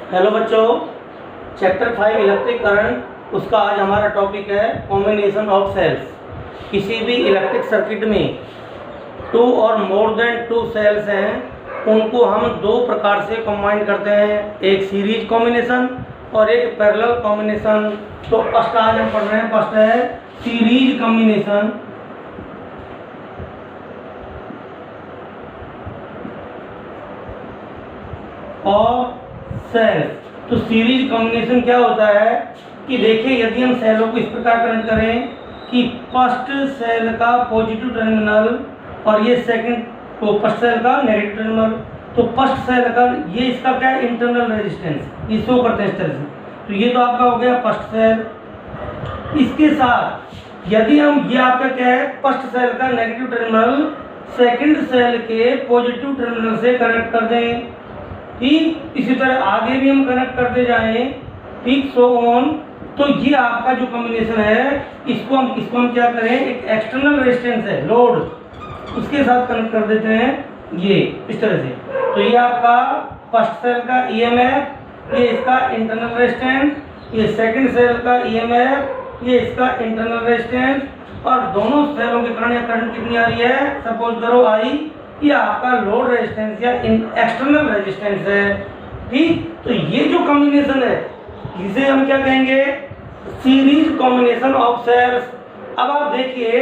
Hello बच्चों, chapter 5 electric current, उसका आज हमारा टॉपिक है कॉम्बिनेशन ऑफ सेल्स। किसी भी इलेक्ट्रिक सर्किट में 2 और मोर देन 2 सेल्स हैं, उनको हम 2 प्रकार से कंबाइन करते हैं, एक सीरीज कॉम्बिनेशन और एक पैरेलल कॉम्बिनेशन। तो फर्स्ट आज हम पढ़ रहे हैं, फर्स्ट है सीरीज कॉम्बिनेशन। और सेल्स। तो सीरीज कॉम्बिनेशन क्या होता है कि देखिए, यदि हम सेलों को इस प्रकार कनेक्ट करें कि फर्स्ट सेल का पॉजिटिव टर्मिनल और ये सेकंड तो फर्स्ट सेल का नेगेटिव टर्मिनल, तो फर्स्ट सेल का ये इसका क्या है, इंटरनल रेजिस्टेंस, ये शो करते हैं इस तरह से। तो ये तो आपका हो गया फर्स्ट सेल। इसके साथ यदि हम ये आपका क्या है, फर्स्ट सेल का नेगेटिव टर्मिनल सेकंड सेल के पॉजिटिव टर्मिनल से कनेक्ट कर दें, ठीक। इसी तरह आगे भी हम कनेक्ट करते जाएं, ठीक, सो ऑन। तो ये आपका जो कॉम्बिनेशन है, इसको हम क्या करें, एक एक्सटर्नल रेजिस्टेंस है लोड, उसके साथ कनेक्ट कर देते हैं ये इस तरह से। तो ये आपका फर्स्ट सेल का ईएमएफ, ये इसका इंटरनल रेजिस्टेंस, ये सेकंड सेल का ईएमएफ, ये इसका इंटरनल रेजिस्टेंस, और दोनों सेलों के करंट कितनी आ रही है, सपोज करो आई, ये आपका लोड रेजिस्टेंस या एक्सटर्नल रेजिस्टेंस है, ठीक। तो ये जो कॉम्बिनेशन है, इसे हम क्या कहेंगे, सीरीज कॉम्बिनेशन ऑफ सेल्स। अब आप देखिए,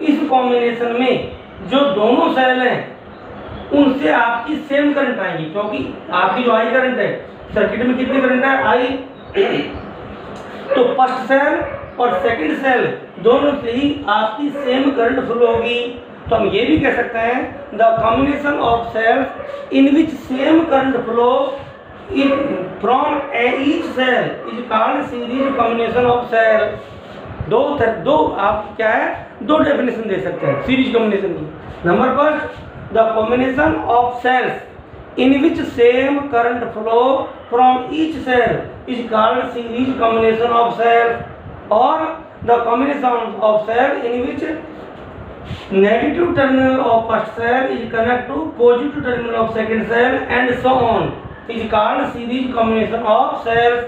इस कॉम्बिनेशन में जो दोनों सेल हैं उनसे आपकी सेम करंट आएगी, क्योंकि आपकी जो आई करंट है, सर्किट में कितनी करंट है, आई। तो फर्स्ट सेल और सेकंड सेल दोनों से ही आपकी सेम करंट फ्लो होगी। तो हम ये भी कह सकते हैं, the combination of cells in which same current flow from each cell is called series combination of cell. दो आप क्या है, 2 डेफिनेशन दे सकते हैं सीरीज कॉम्बिनेशन की। Number first, the combination of cells in which same current flow from each cell is called series combination of cell, और the combination of cell in which negative terminal of first cell is connect to positive terminal of second cell and so on is called series combination of cells।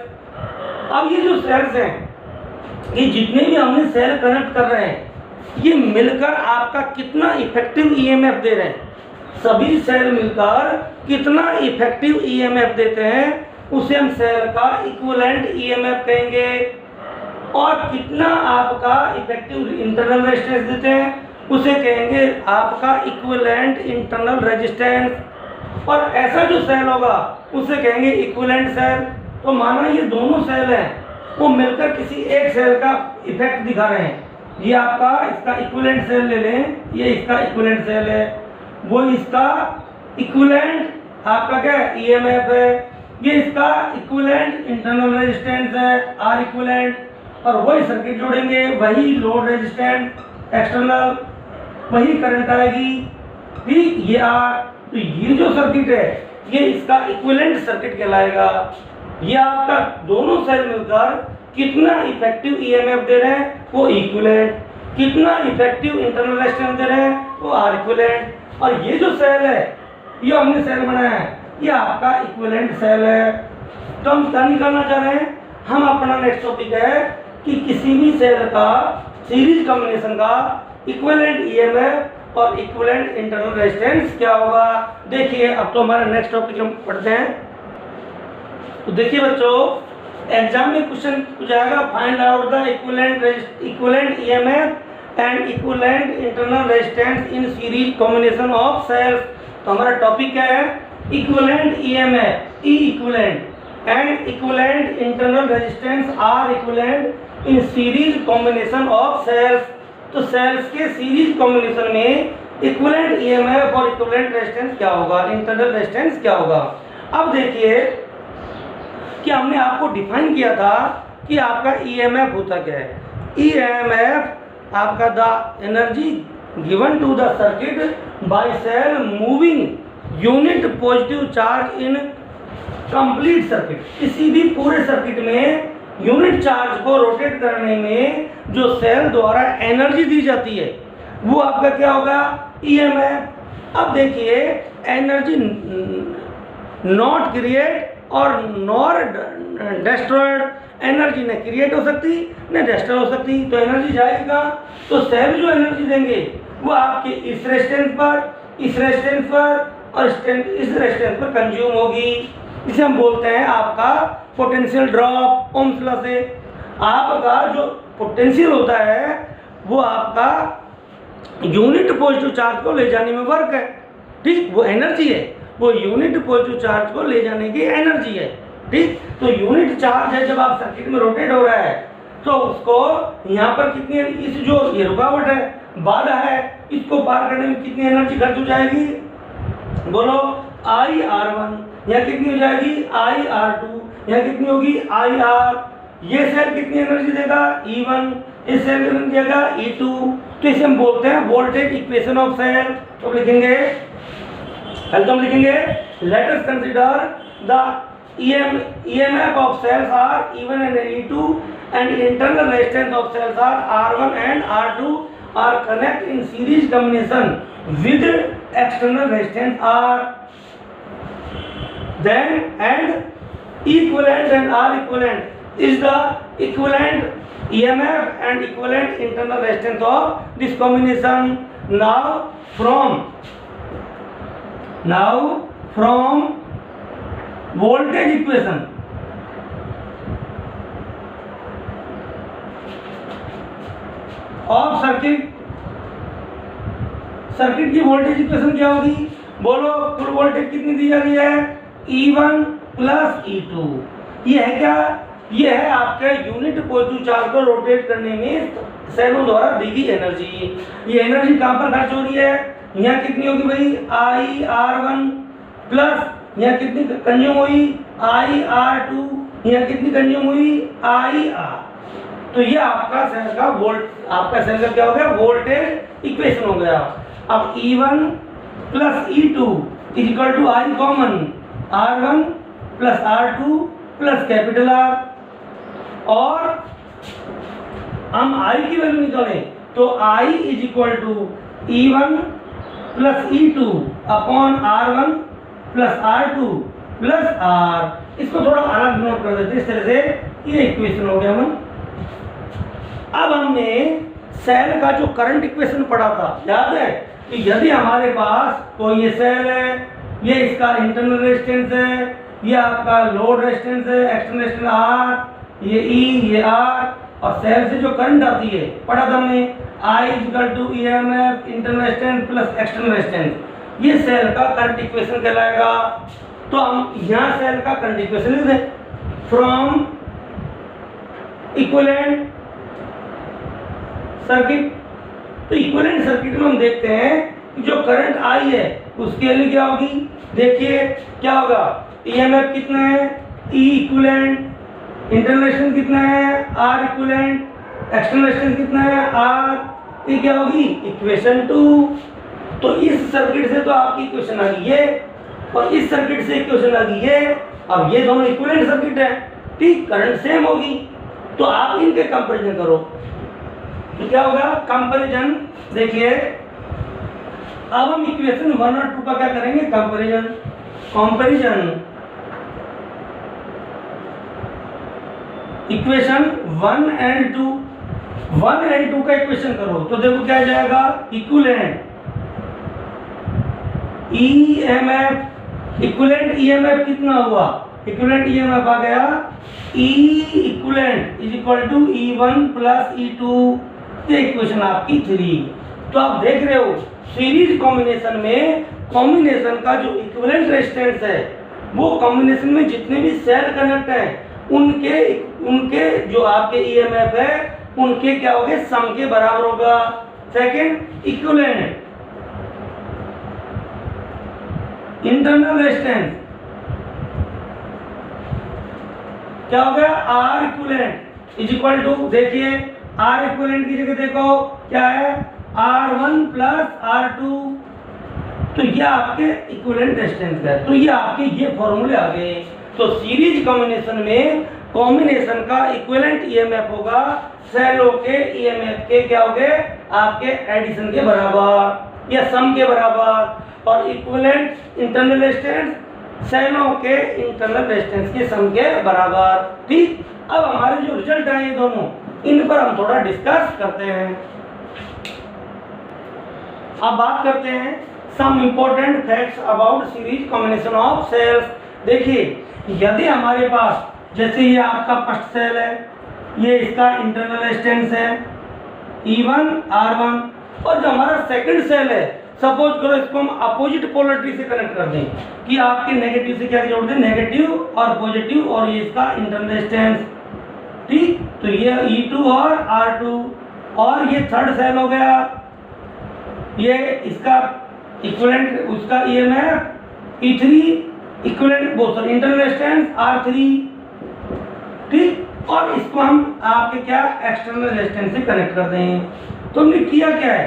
अब ये जो sales हैं, ये जितने भी हमने cell connect कर रहे हैं, ये मिलकर आपका कितना इफेक्टिव ईएमएफ दे रहे हैं, सभी सेल मिलकर कितना इफेक्टिव ईएमएफ देते हैं, उसे हम सेल का इक्विवेलेंट ईएमएफ कहेंगे। और कितना आपका इफेक्टिव इंटरनल रेजिस्टेंस देते हैं, उसे कहेंगे आपका इक्विवेलेंट इंटरनल रेजिस्टेंस। और ऐसा जो सेल होगा उसे कहेंगे इक्विवेलेंट सेल। तो माना ये दोनों सेल हैं, वो मिलकर किसी एक सेल का इफेक्ट दिखा रहे हैं। ये आपका इसका इक्विवेलेंट सेल ले लें, ये इसका इक्विवेलेंट सेल है, वो इसका इक्विवेलेंट आपका क्या है, ईएमएफ है, ये इसका इक्विवेलेंट इंटरनल रेजिस्टेंस है, आर इक्विवेलेंट, और वही सर्किट जोड़ेंगे, वही लोड रेजिस्टेंस एक्सटर्नल, वही करंट आएगी, ठीक। ये आर, तो ये जो सर्किट है, ये इसका इक्विवेलेंट सर्किट कहलाएगा। ये आपका दोनों सेल मिलकर कितना इफेक्टिव ईएमएफ दे रहे हैं, वो इक्विवेलेंट, कितना इफेक्टिव इंटरनल रेजिस्टेंस दे रहे हैं, वो आर इक्विवेलेंट। और ये जो सेल है, ये हमने सेल बनाया है, ये आपका इक्विवेलेंट सेल है। तो हम क्या निकालना चाह रहे हैं, हम अपना नेक्स्ट टॉपिक है कि किसी भी सेल का सीरीज कॉम्बिनेशन का इक्विवेलेंट ईएमएफ और इक्विवेलेंट इंटरनल रेजिस्टेंस क्या होगा। देखिए, अब तो हमारा नेक्स्ट टॉपिक हम पढ़ते हैं। तो देखिए बच्चों, एग्जाम में क्वेश्चन पूछा जाएगा, find out the equivalent EMF and equivalent internal resistance in series combination of cells. तो हमारा टॉपिक क्या है, equivalent EMF E equivalent and equivalent internal resistance R equivalent in series combination of cells. तो cells के series combination में equivalent EMF और equivalent resistance क्या होगा, इंटरनल रेजिस्टेंस क्या होगा। अब देखिए कि हमने आपको डिफाइन किया था कि आपका ईएमएफ होता क्या है। ईएमएफ आपका the energy given to the circuit by cell moving unit positive charge in complete circuit. किसी भी पूरे सर्किट में यूनिट चार्ज को रोटेट करने में जो सेल द्वारा एनर्जी दी जाती है, वो आपका क्या होगा, ईएमएफ। अब देखिए, एनर्जी नॉट क्रिएट और नॉर डिस्ट्रॉयड, एनर्जी न क्रिएट हो सकती न डिस्ट्रॉय हो सकती। तो एनर्जी जाएगी कहाँ? तो सेल जो एनर्जी देंगे वो आपके इस रेजिस्टेंस पर, इस रेजिस्टेंस पर और इस रेजिस्टेंस पर कंज्यूम होगी। इसे हम बोलते हैं आपका पोटेंशियल ड्रॉप। ओम्स लॉ से आपका जो पोटेंशियल होता है वो आपका यूनिट पॉजिटिव चार्ज को ले जाने में वर्क है, ठीक, वो एनर्जी है, वो यूनिट पॉजिटिव चार्ज को ले जाने की एनर्जी है, ठीक। तो यूनिट चार्ज है, जब आप सर्किट में रोटेट हो रहा है तो उसको यहाँ पर कितनी, इस जो ये रुकावट है, बाधा है, इसको पार करने में कितनी एनर्जी खर्च हो जाएगी? बोलो, IR1। यहाँ कितनी हो जाएगी? IR2। यहाँ कितनी होगी? IR। ये सेल कितनी एनर्जी देगा? E1। इस सेल कितनी देगा? E2। तो इसे हम बोलते हैं वोल्टेज इक्वेशन ऑफ सेल। तो लिखेंगे, कल तो हम लिखेंगे, let us consider the EMF of cells are E1 and E2 and internal resistance of cells are R1 and R2 are connected in series combination with external resistance R. Then and equivalent and R equivalent is the equivalent EMF and equivalent internal resistance of this combination. Now from voltage equation of circuit की voltage equation क्या होगी? बोलो, कुल voltage कितनी दी जा रही है? E1 plus E2। ये है क्या? ये है आपके यूनिट पॉजिटिव चार्ज को रोटेट करने में सेलों द्वारा दी गई एनर्जी। ये एनर्जी कहाँ पर खर्च हो रही है? यहाँ कितनी होगी भाई? IR1 प्लस यहाँ कितनी कंज्यूम हुई? IR2। यहाँ कितनी कंज्यूम हुई? IR। तो ये आपका सेल का आपका सेल का क्या हो गया? वोल्टेज इक्वेशन हो गया। अब E1 plus E2 is equal to I common, R1 plus R2 plus capital R। और हम I की वैल्यू निकालें तो I is equal to E1 plus E2 upon R1 plus R2 plus R। इसको थोड़ा अलग नोट कर देते हैं इस तरह से, ये इक्वेशन हो गया मन। अब हमने सेल का जो करंट इक्वेशन पढ़ा था, याद है कि यदि हमारे पास कोई ये सेल है, ये इसका इंटरनल रेजिस्टेंस है, ये आपका लोड रेजिस्टेंस है, एक्सटर्नल रेजिस्टेंस R, ये E, ये R, और सेल से जो करंट आती है पढ़ा था हमने I equal to EMF internal resistance plus external resistance. ये सेल का करंट इक्वेशन कहलाएगा। तो हम यहाँ सेल का करंट इक्वेशन लिख दें, फ्रॉम इक्विवेलेंट सर्किट। तो इक्विवेलेंट सर्किट में हम देखते हैं कि जो करंट आई है उसके लिए क्या होगी? देखिए क्या होगा? EMF कितना है? E इक्विवेलेंट, इंटरनल रेजिस्टेंस कितना है? R इक्विवेलेंट, एक्सटर्नल रेजिस्टेंस कितना है? R। ये क्या होगी? इक्वेशन 2। तो इस सर्किट से तो आपकी इक्वेशन आ गई ये, और इस सर्किट से इक्वेशन आ गई ये। अब ये दोनों इक्विवेलेंट सर्किट है, ठीक, करंट सेम होगी, तो आप इनके कंपैरिजन करो तो क्या होगा? कंपैरिजन। देखिए अब हम इक्वेशन 1 और 2 का क्या करेंगे? कंपैरिजन। इक्वेशन 1 एंड 2, 1 एंड 2 का इक्वेशन करो तो देखो क्या जाएगा? इक्विवेलेंट EMF, इक्विवेलेंट EMF कितना हुआ? इक्विवेलेंट EMF आ गया E equivalent is equal to E1 plus E2। ये इक्वेशन आपकी 3। तो आप देख रहे हो सीरीज कॉम्बिनेशन में कॉम्बिनेशन का जो इक्विवेलेंट रेजिस्टेंस है वो कॉम्बिनेशन में जितने भी सेल कनेक्ट हैं उनके जो आपके EMF है उनके क्या हो गए? सम के बराबर होगा। सेकंड, इक्विवेलेंट इंटरनल रेजिस्टेंस क्या हो गया? R equivalent is equal to, देखिए R इक्विवेलेंट की जगह देखो क्या है? R1 plus R2। तो ये आपके इक्विवेलेंट रेजिस्टेंस है। तो ये आपके ये फॉर्मूले आ गए। तो सीरीज कॉम्बिनेशन में कॉम्बिनेशन का इक्विवेलेंट EMF होगा सेलों के EMF के क्या हो गए? आपके एडिशन के बराबर या सम के बराबर। और इक्विवेलेंट इंटरनल रेजिस्टेंस सेलों के इंटरनल रेजिस्टेंस के सम के बराबर। ठीक, अब हमारे जो रिजल्ट आए ये दोनों, इन पर हम थोड़ा डिस्कस करते हैं। अब बात करते हैं some important facts about series combination of cells. देखिए, यदि हमारे पास जैसे ये आपका फर्स्ट सेल है, ये इसका इंटरनल रेजिस्टेंस है E1 R1, और जो हमारा सेकंड सेल है, सपोज करो इसको हम अपोजिट पोलरिटी से कनेक्ट कर दें कि आपके नेगेटिव से क्या जोड़ दें, नेगेटिव और पॉजिटिव, और ये इसका इंटरनल रेजिस्टेंस। ठीक, तो ये E2 और R2, और ये थर्ड सेल हो गया, ये इसका इक्विवेलेंट उसका EMF E3 इक्विवेलेंट वो सॉरी इंटरनल रेजिस्टेंस R3। ठीक, और इसको हम आपके क्या एक्सटर्नल रेजिस्टेंस से कनेक्ट कर दें। तो हमने किया क्या है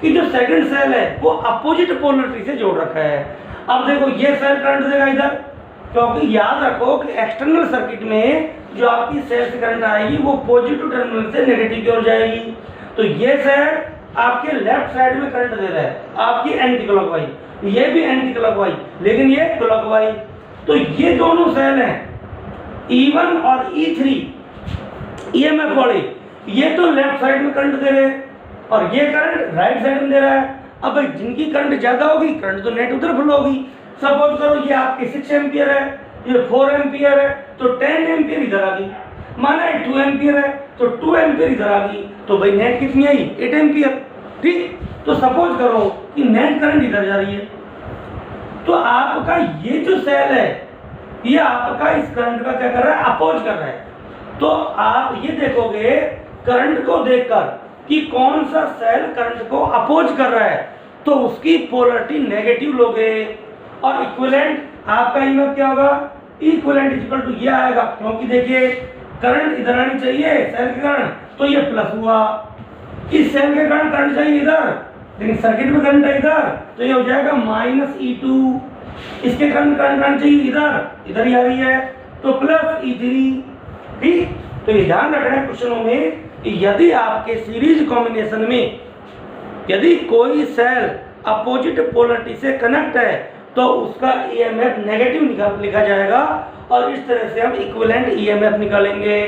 कि जो सेकंड सेल है वो अपोजिट पोलरिटी से जोड़ रखा है। अब देखो ये सेल करंट देगा इधर, क्योंकि याद रखो कि एक्सटर्नल सर्किट में जो आपकी सेल से करंट आएगी वो पॉजिटिव टर्मिनल से नेगेटिव की ओर जाएगी। तो ये सेल आपके लेफ्ट साइड में करंट दे रहा है, आपकी एंटी क्लॉकवाइज, ये भी एंटी क्लॉकवाइज, लेकिन ये क्लॉकवाइज। तो ये दोनों सेल हैं E1 और E3 EMF वाले, ये तो लेफ्ट साइड में करंट दे रहे हैं और ये करंट राइट साइड में दे रहा है। अब भाई जिनकी करंट ज्यादा होगी करंट तो नेट उधर फ्लो होगी। सपोज करो ये आपके 6 एम्पियर है, ये 4 एम्पियर है, तो 10 एम्पियर इधर आ गई। माना है 2 एम्पियर है तो 2 एम्पियर इधर आ गई, तो भाई नेट कितनी आई, 8 एम्पियर। ठीक, तो सपोज करो कि नेट करंट इधर जा रही है, तो आपका ये जो सेल है ये आपका इस करंट का क्या कर रहा है, अपोज कर रहा है। तो आप ये देखोगे करंट को देखकर कि कौन सा सेल करंट को अपोज कर रहा है, तो उसकी पोलरिटी नेगेटिव लोगे, और इक्विवेलेंट आपका ईएमएफ क्या होगा, इक्विवेलेंट इक्वल टू ये आएगा, क्योंकि देखिए करंट इधर आनी चाहिए सेल के करंट, तो ये प्लस हुआ। इस सेल के करंट चाहिए इधर, लेकिन सर्किट में करंट है इधर, तो ये हो जाएगा -E2। इसके करंट आना चाहिए इधर ही आ रही है, तो प्लस E3। ठीक, तो ये ध्यान रखना है क्वेश्चनों में कि यदि आपके सीरीज कॉम्बिनेशन में यदि कोई सेल अपोजिट पोलरिटी से कनेक्ट है तो उसका EMF नेगेटिव लिखा जाएगा, और इस तरह से हम इक्विवेलेंट EMF निकालेंगे।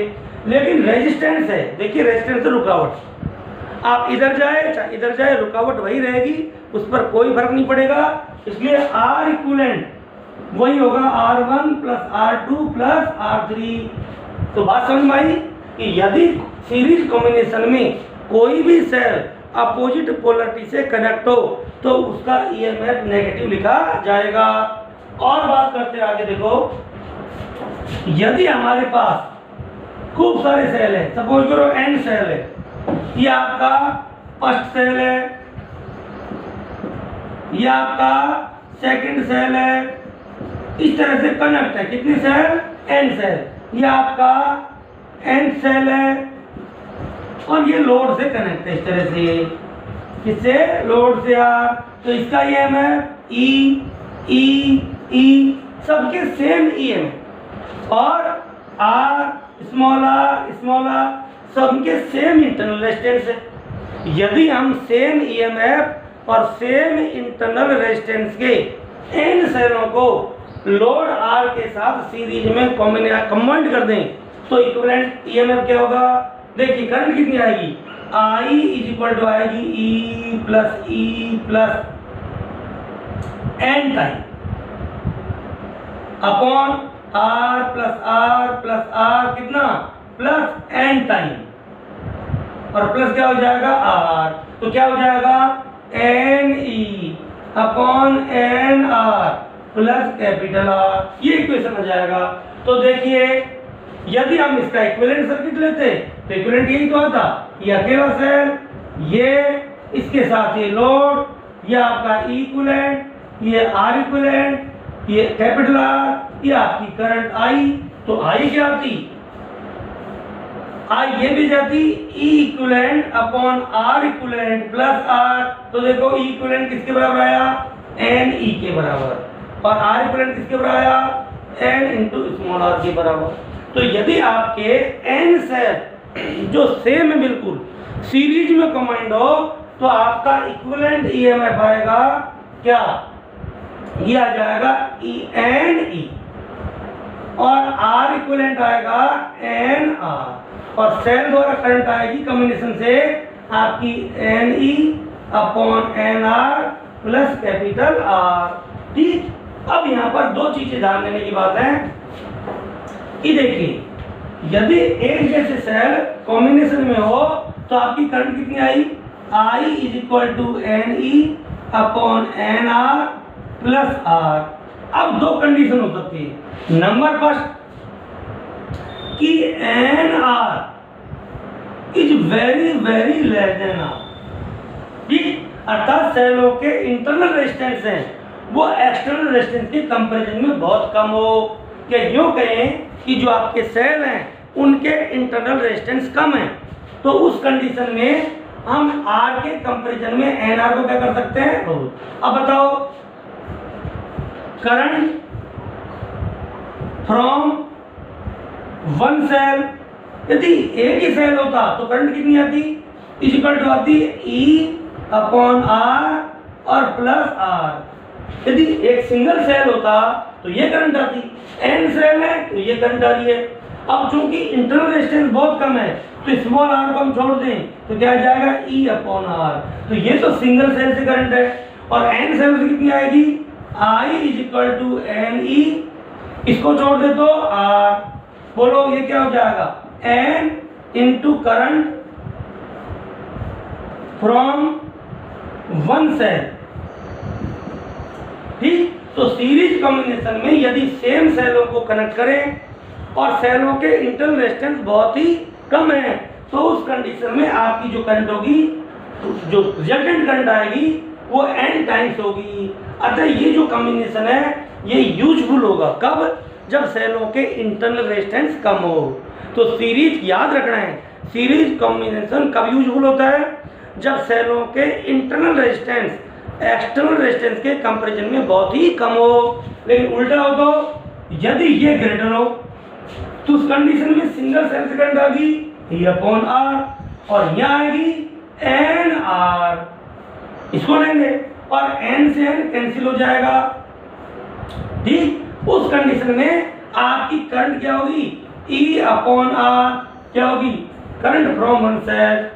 लेकिन रेजिस्टेंस है, देखिए रेजिस्टेंस है रुकावट, आप इधर जाए रुकावट वही रहेगी, उस पर कोई फर्क नहीं पड़ेगा। इसलिए R इक्विवेलेंट वही होगा R1 plus R2 plus R3। तो बात समझ में आई कि यदि सीरीज कॉम्बिनेशन में कोई भी सेल अपोजिट पोलरिटी से कनेक्ट हो तो उसका EMF नेगेटिव लिखा जाएगा। और बात करते आगे, देखो यदि हमारे पास खूब सारे सेल है, सपोज करो N सेल है, ये आपका फर्स्ट सेल है, ये आपका सेकंड सेल है, इस तरह से कनेक्ट है, कितने सेल, N सेल, ये आपका N सेल है, और ये लोड से कनेक्ट है इस तरह से, किससे, लोड से यार। तो इसका EMF E सबके सेम EMF, और R स्मॉल r सबके सेम इंटरनल रेजिस्टेंस है। यदि हम सेम EMF और सेम इंटरनल रेजिस्टेंस के N सेलों को लोड R के साथ सीरीज में कंबाइंड कर दें तो इक्विवेलेंट EMF क्या होगा, देखिए करंट कितनी आएगी, I इज इक्वल टू आएगी E plus N time upon R plus R कितना, प्लस N टाइम, और प्लस क्या हो जाएगा R, तो क्या हो जाएगा NE upon NR plus capital R, ये इक्वेशन आ जाएगा। तो देखिए यदि हम इसका इक्विवेलेंट सर्किट लेते तो इक्विवेलेंट यही तो आता, ये अकेला सेल, ये इसके साथ ये लोड, ये आपका E इक्विवेलेंट, ये R इक्विवेलेंट, ये कैपिटल R, ये आपकी करंट I, तो I क्या आती, I ये भी जाती E equivalent upon R equivalent plus R। तो देखो E इक्विवेलेंट किसके बराबर आया, NE के बराबर, और R इक्विवेलेंट किसके बराबर आया, N इंटू स्मॉल r के बराबर। तो यदि आपके N सेल जो सेम है बिल्कुल सीरीज में कंबाइंड हो तो आपका इक्विवेलेंट EMF आएगा क्या, ये आ जाएगा ई एन ई, और आर इक्विवेलेंट आएगा एन आर, और सेल द्वारा करंट आएगी कॉम्बिनेशन से आपकी n E upon n R plus capital R. ठीक, अब यहाँ पर दो चीजें ध्यान देने की बात है कि देखिए, यदि एक जैसे सेल कॉम्बिनेशन में हो तो आपकी करंट कितनी आई, I is equal to n E upon n R plus R. अब दो कंडीशन हो सकती है। नंबर फर्स्ट कि n R is very very less than R, ठीक, अर्थात सेलों के इंटरनल रेजिस्टेंस हैं वो एक्सटर्नल रेजिस्टेंस के कंपैरिजन में बहुत कम हो। क्या यूं कहें कि जो आपके सेल हैं उनके इंटरनल रेजिस्टेंस कम है, तो उस कंडीशन में हम आर के कंपैरिजन में एन आर को क्या कर सकते हैं। अब बताओ, करंट फ्रॉम वन सेल, यदि एक ही सेल होता तो करंट कितनी आती, इज इक्वल टू आती ई अपॉन आर और प्लस आर। यदि एक सिंगल सेल होता तो ये करंट आती, एन सेल है तो ये करंट आ रही है। अब चूंकि इंटरनल रेजिस्टेंस बहुत कम है तो स्मॉल आर को हम छोड़ दें तो क्या आ जाएगा ई अपॉन आर। तो ये तो सिंगल सेल से करंट है, और एन सेल से कितनी आएगी, I is equal to n E, इसको छोड़ दे तो आर। बोलो ये क्या हो जाएगा, n into current from one cell. ठीक, तो सीरीज कॉम्बिनेशन में यदि सेम सेलों को कनेक्ट करें और सेलों के इंटरनल रेजिस्टेंस बहुत ही कम है तो उस कंडीशन में आपकी जो करंट होगी, जो रिजल्टेंट करंट आएगी वो n टाइम्स होगी। अतः ये जो कॉम्बिनेशन है ये यूजफुल होगा कब, जब सेलों के इंटरनल रेजिस्टेंस कम हो। तो सीरीज याद रखना है, सीरीज कॉम्बिनेशन कब यूजफुल होता है, जब सेलों के इंटरनल रेजिस्टेंस एक्सटर्नल रेजिस्टेंस के कंपैरिजन में बहुत ही कम हो। लेकिन उल्टा हो तो यदि ये ग्रेटर हो तो उस कंडीशन में सिंगल सेल से करंट आ गई ई अपॉन आर, और यहाँ आएगी एन आर, इसको लेंगे और एन से एन कैंसिल हो जाएगा। ठीक, उस कंडीशन में आपकी करंट क्या होगी, ई अपॉन आर क्या होगी, करंट फ्रॉम वन सेल।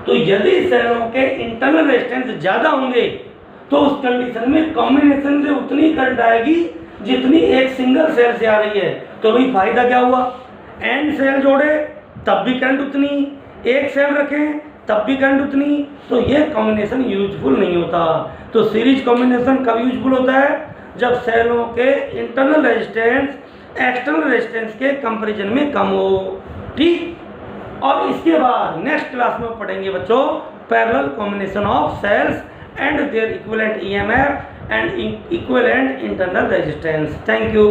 तो यदि सेलों के इंटरनल रेजिस्टेंस ज्यादा होंगे तो उस कंडीशन में कॉम्बिनेशन से उतनी करंट आएगी जितनी एक सिंगल सेल से आ रही है। तो भाई फायदा क्या हुआ, एन सेल जोड़े तब भी करंट उतनी, एक सेल रखें तब भी करंट उतनी, तो ये कॉम्बिनेशन यूजफुल नहीं होता। तो सीरीज कॉम्बिनेशन कब यूजफुल होता है, जब सेलों के इंटरनल रेजिस्टेंस एक्सटर्नल रेजिस्टेंस के कंपैरिजन में कम हो। ठीक, और इसके बाद नेक्स्ट क्लास में पढ़ेंगे बच्चों parallel combination of cells and their equivalent EMF and equivalent internal resistance. Thank you.